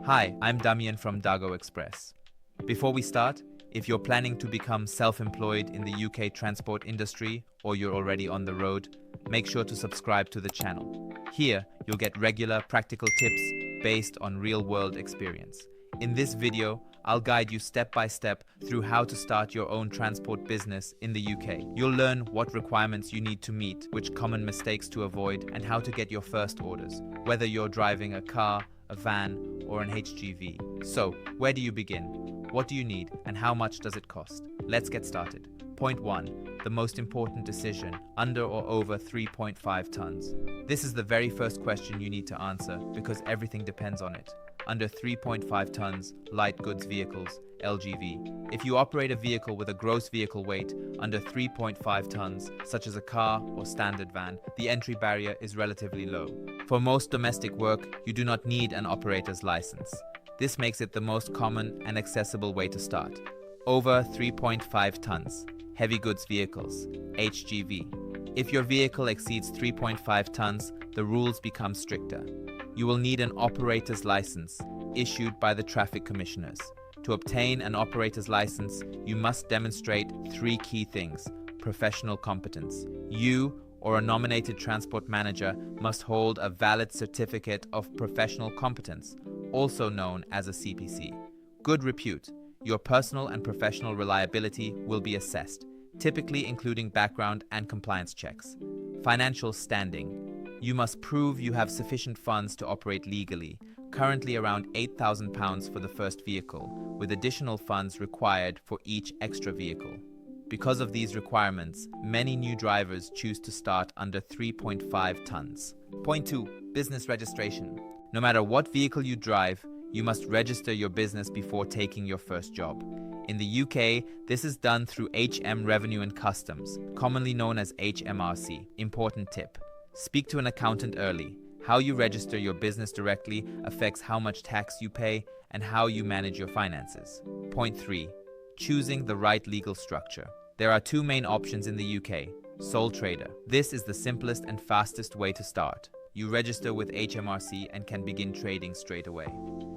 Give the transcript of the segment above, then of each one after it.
Hi, I'm Damian from DAGO Express. Before we start, if you're planning to become self-employed in the UK transport industry or you're already on the road, make sure to subscribe to the channel. Here, you'll get regular practical tips based on real-world experience. In this video, I'll guide you step by step through how to start your own transport business in the UK. You'll learn what requirements you need to meet, which common mistakes to avoid, and how to get your first orders, whether you're driving a car, a van, or an HGV. So, where do you begin? What do you need, and how much does it cost? Let's get started. Point 1. The most important decision, under or over 3.5 tons. This is the very first question you need to answer because everything depends on it. Under 3.5 tons, light goods vehicles, LGV. If you operate a vehicle with a gross vehicle weight under 3.5 tons, such as a car or standard van, the entry barrier is relatively low. For most domestic work, you do not need an operator's license. This makes it the most common and accessible way to start. Over 3.5 tons, heavy goods vehicles, HGV. If your vehicle exceeds 3.5 tons, the rules become stricter. You will need an operator's license issued by the traffic commissioners. To obtain an operator's license, you must demonstrate 3 key things: professional competence. You or a nominated transport manager must hold a valid certificate of professional competence, also known as a CPC. Good repute. Your personal and professional reliability will be assessed, typically including background and compliance checks. Financial standing. You must prove you have sufficient funds to operate legally, currently around £8,000 for the first vehicle, with additional funds required for each extra vehicle. Because of these requirements, many new drivers choose to start under 3.5 tons. Point 2. Business registration. No matter what vehicle you drive, you must register your business before taking your first job. In the UK, this is done through HM Revenue and Customs, commonly known as HMRC. Important tip: speak to an accountant early. How you register your business directly affects how much tax you pay and how you manage your finances. Point 3. Choosing the right legal structure. There are 2 main options in the UK. Sole trader. This is the simplest and fastest way to start. You register with HMRC and can begin trading straight away.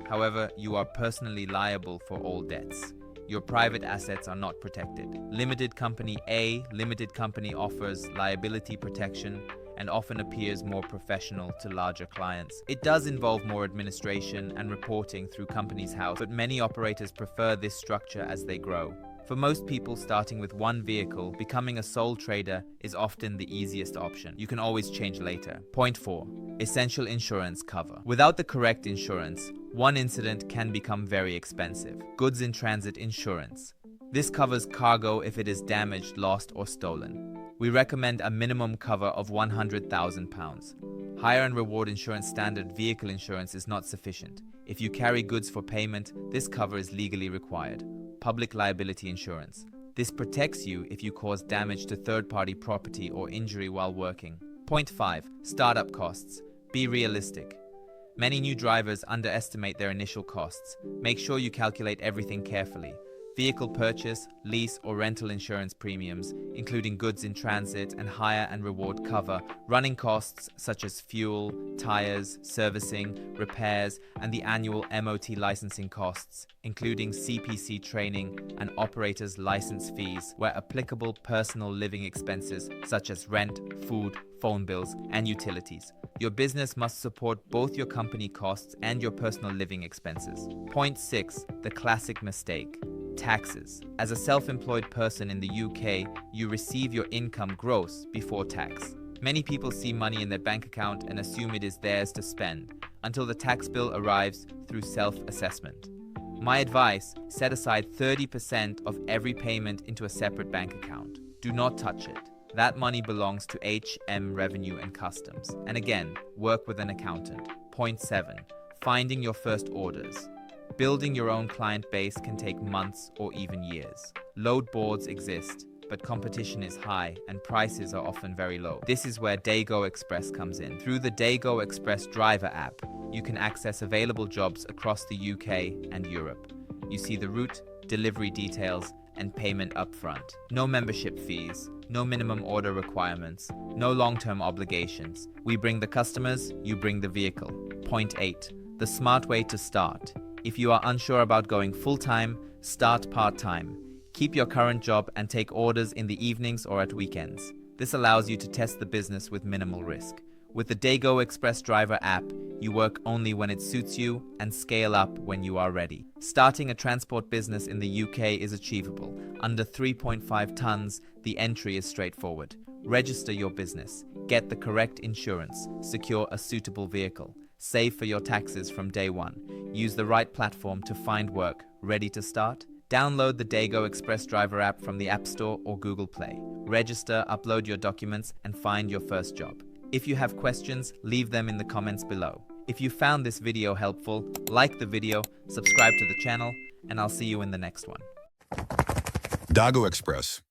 However, you are personally liable for all debts. Your private assets are not protected. Limited Company A. Limited company offers liability protection and often appears more professional to larger clients. It does involve more administration and reporting through Companies House, but many operators prefer this structure as they grow. For most people starting with one vehicle, becoming a sole trader is often the easiest option. You can always change later. Point 4. Essential insurance cover. Without the correct insurance, one incident can become very expensive. Goods in transit insurance. This covers cargo if it is damaged, lost, or stolen. We recommend a minimum cover of £100,000. Hire and reward insurance standard vehicle insurance is not sufficient. If you carry goods for payment, this cover is legally required. Public liability insurance. This protects you if you cause damage to third-party property or injury while working. Point 5. Startup costs. Be realistic. Many new drivers underestimate their initial costs. Make sure you calculate everything carefully. Vehicle purchase, lease or rental insurance premiums, including goods in transit and hire and reward cover, running costs such as fuel, tires, servicing, repairs, and the annual MOT licensing costs, including CPC training and operators' license fees, where applicable personal living expenses such as rent, food, phone bills, and utilities. Your business must support both your company costs and your personal living expenses. Point 6. The classic mistake. Taxes. As a self-employed person in the UK, you receive your income gross before tax. Many people see money in their bank account and assume it is theirs to spend, until the tax bill arrives through self-assessment. My advice: set aside 30% of every payment into a separate bank account. Do not touch it. That money belongs to HM Revenue and Customs. And again, work with an accountant. Point 7. Finding your first orders. Building your own client base can take months or even years. Load boards exist, but competition is high and prices are often very low. This is where DAGO Express comes in. Through the DAGO Express Driver App, you can access available jobs across the UK and Europe. You see the route, delivery details, and payment upfront. No membership fees, no minimum order requirements, no long-term obligations. We bring the customers, you bring the vehicle. Point 8. the smart way to start. If you are unsure about going full-time, start part-time. Keep your current job and take orders in the evenings or at weekends. This allows you to test the business with minimal risk. With the DAGO Express Driver App, you work only when it suits you and scale up when you are ready. Starting a transport business in the UK is achievable. Under 3.5 tons, the entry is straightforward. Register your business, get the correct insurance, secure a suitable vehicle, save for your taxes from day one, use the right platform to find work. Ready to start? Download the DAGO Express Driver app from the App Store or Google Play. Register, upload your documents, and find your first job. If you have questions, leave them in the comments below. If you found this video helpful, like the video, subscribe to the channel, and I'll see you in the next one. DAGO Express.